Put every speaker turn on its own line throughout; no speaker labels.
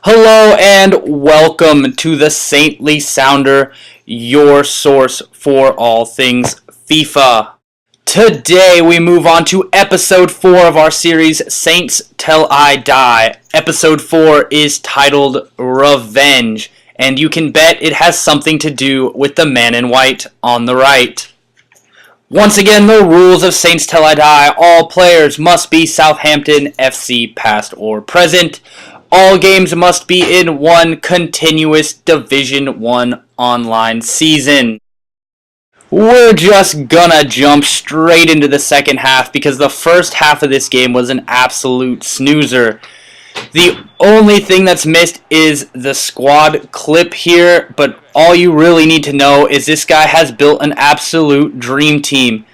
Hello and welcome to the Saintly Sounder, your source for all things FIFA. Today we move on to episode 4 of our series, Saints Till I Die. Episode 4 is titled Revenge, and you can bet it has something to do with the man in white on the right. Once again, the rules of Saints Till I Die. All players must be Southampton FC past or present. All games must be in one continuous Division 1 online season. We're just gonna jump straight into the second half because the first half of this game was an absolute snoozer. The only thing that's missed is the squad clip here, but all you really need to know is this guy has built an absolute dream team.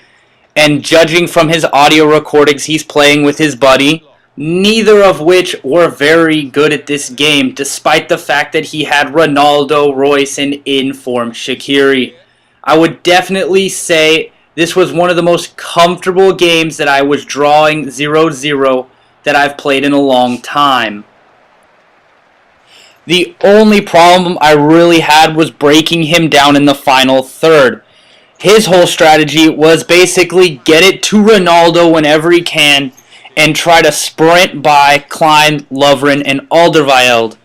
And judging from his audio recordings, he's playing with his buddy, neither of which were very good at this game, despite the fact that he had Ronaldo, Royce, and in-form Shaqiri. I would definitely say this was one of the most comfortable games that I was drawing 0-0 that I've played in a long time. The only problem I really had was breaking him down in the final third. His whole strategy was basically get it to Ronaldo whenever he can and try to sprint by Klein, Lovren, and Alderweireld.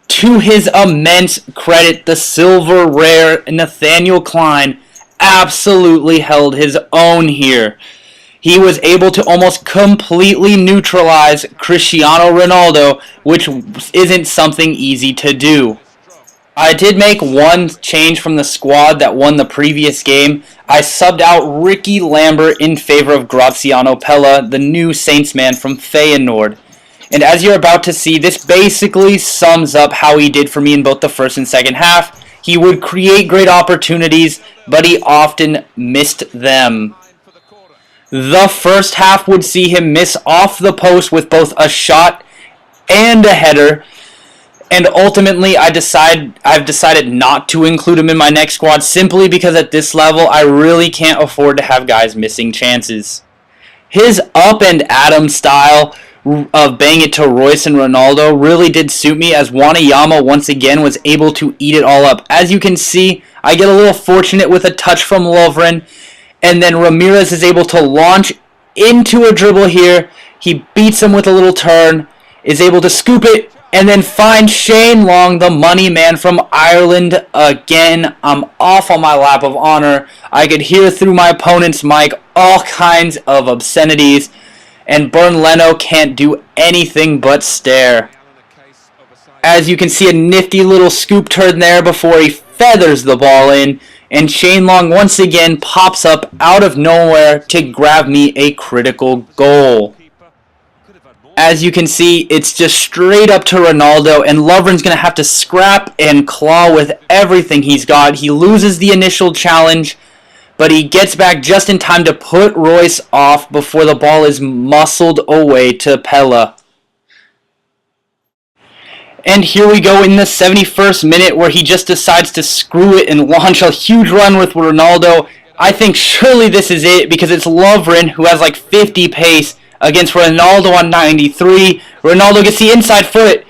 To his immense credit, the silver rare Nathaniel Klein absolutely held his own here. He was able to almost completely neutralize Cristiano Ronaldo, which isn't something easy to do. I did make one change from the squad that won the previous game. I subbed out Ricky Lambert in favor of Graziano Pella, the new Saints man from Feyenoord. And as you're about to see, this basically sums up how he did for me in both the first and second half. He would create great opportunities, but he often missed them. The first half would see him miss off the post with both a shot and a header. And ultimately, I've decided not to include him in my next squad simply because at this level, I really can't afford to have guys missing chances. His up and Adam style of bang it to Royce and Ronaldo really did suit me, as Wanayama once again was able to eat it all up. As you can see, I get a little fortunate with a touch from Lovren, and then Ramirez is able to launch into a dribble here. He beats him with a little turn, is able to scoop it, and then find Shane Long, the money man from Ireland again. I'm off on my lap of honor. I could hear through my opponent's mic all kinds of obscenities, and Bern Leno can't do anything but stare. As you can see, a nifty little scoop turn there before he feathers the ball in, and Shane Long once again pops up out of nowhere to grab me a critical goal. As you can see, it's just straight up to Ronaldo, and Lovren's going to have to scrap and claw with everything he's got. He loses the initial challenge, but he gets back just in time to put Royce off before the ball is muscled away to Pella. And here we go in the 71st minute where he just decides to screw it and launch a huge run with Ronaldo. I think surely this is it because it's Lovren who has like 50 pace against Ronaldo on 93. Ronaldo gets the inside foot,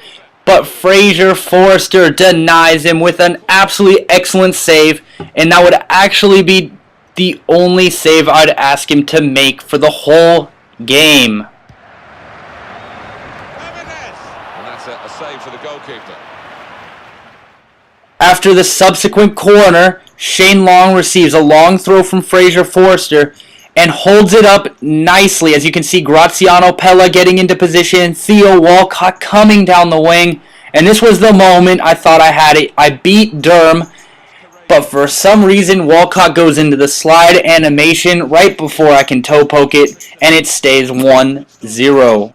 but Fraser Forster denies him with an absolutely excellent save, and that would actually be the only save I'd ask him to make for the whole game.
And that's a save for the goalkeeper.
After the subsequent corner, Shane Long receives a long throw from Fraser Forster and holds it up nicely. As you can see, Graziano Pella getting into position, Theo Walcott coming down the wing, and this was the moment I thought I had it. I beat Durham, but for some reason Walcott goes into the slide animation right before I can toe poke it, and it stays 1-0.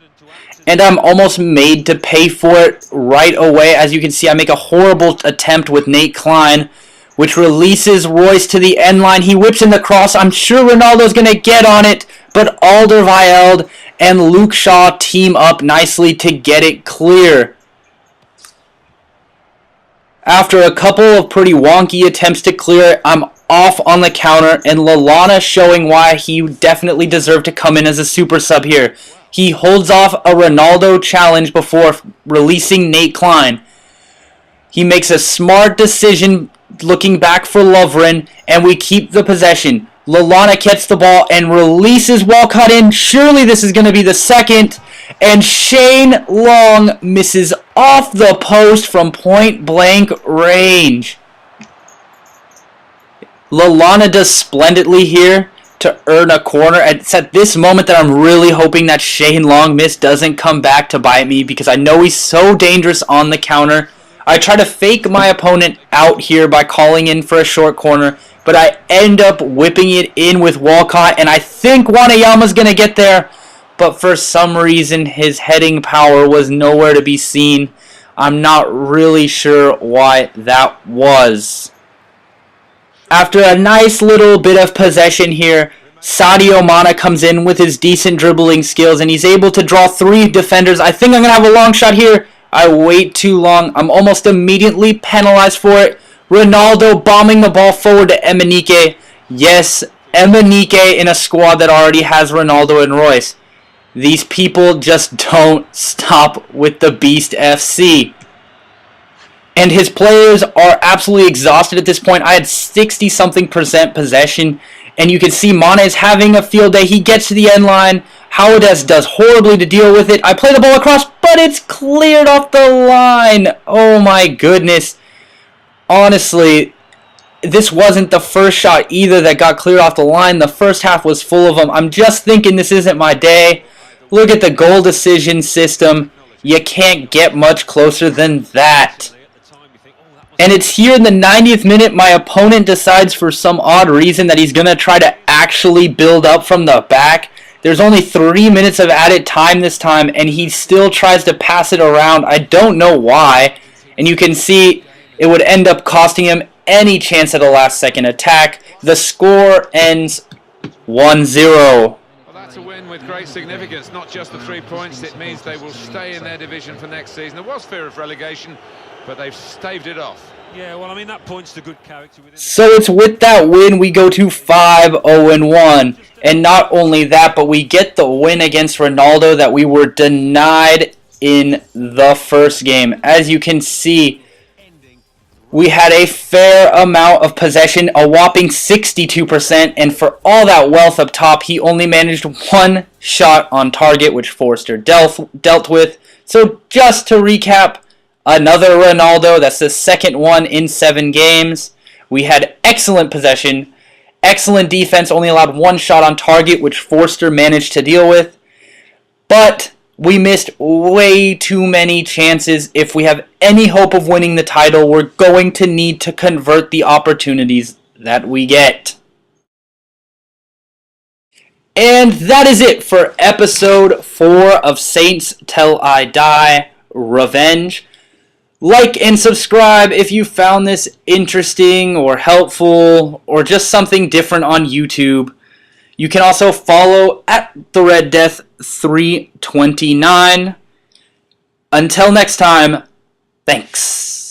And I'm almost made to pay for it right away. As you can see, I make a horrible attempt with Nate Klein, which releases Royce to the end line. He whips in the cross. I'm sure Ronaldo's going to get on it, but Alderweireld and Luke Shaw team up nicely to get it clear. After a couple of pretty wonky attempts to clear it, I'm off on the counter, and Lallana showing why he definitely deserved to come in as a super sub here. He holds off a Ronaldo challenge before releasing Nate Klein. He makes a smart decision looking back for Lovren, and we keep the possession. Lallana gets the ball and releases Walcott in. Surely this is going to be the second. And Shane Long misses off the post from point-blank range. Lallana does splendidly here to earn a corner. It's at this moment that I'm really hoping that Shane Long miss doesn't come back to bite me, because I know he's so dangerous on the counter. I try to fake my opponent out here by calling in for a short corner, but I end up whipping it in with Walcott, and I think Wanayama's going to get there, but for some reason his heading power was nowhere to be seen. I'm not really sure why that was. After a nice little bit of possession here, Sadio Mane comes in with his decent dribbling skills, and he's able to draw 3 defenders. I think I'm going to have a long shot here. I wait too long. I'm almost immediately penalized for it. Ronaldo bombing the ball forward to Emenike. Yes, Emenike in a squad that already has Ronaldo and Royce. These people just don't stop with the Beast FC. And his players are absolutely exhausted at this point. I had 60-something% possession, and you can see Mane is having a field day. He gets to the end line. Howades does horribly to deal with it. I play the ball across, but it's cleared off the line. Oh my goodness. Honestly, this wasn't the first shot either that got cleared off the line. The first half was full of them. I'm just thinking this isn't my day. Look at the goal decision system. You can't get much closer than that. And it's here in the 90th minute, my opponent decides for some odd reason that he's going to try to actually build up from the back. There's only 3 minutes of added time this time, and he still tries to pass it around. I don't know why. And you can see it would end up costing him any chance at a last-second attack. The score ends 1-0.
Well, that's a win with great significance. Not just the 3 points. It means they will stay in their division for next season. There was fear of relegation, but they've staved it off.
Yeah, well, I mean, that points to good character within.
So it's with that win we go to 5-0-1. And not only that, but we get the win against Ronaldo that we were denied in the first game. As you can see, we had a fair amount of possession, a whopping 62%, and for all that wealth up top, he only managed 1 shot on target, which Forster dealt with. So just to recap, another Ronaldo, that's the second one in 7 games. We had excellent possession, excellent defense, only allowed 1 shot on target, which Forster managed to deal with. But we missed way too many chances. If we have any hope of winning the title, we're going to need to convert the opportunities that we get. And that is it for episode 4 of Saints Till I Die Revenge. Like and subscribe if you found this interesting or helpful or just something different on YouTube. You can also follow at the Red Death 329. Until next time, thanks.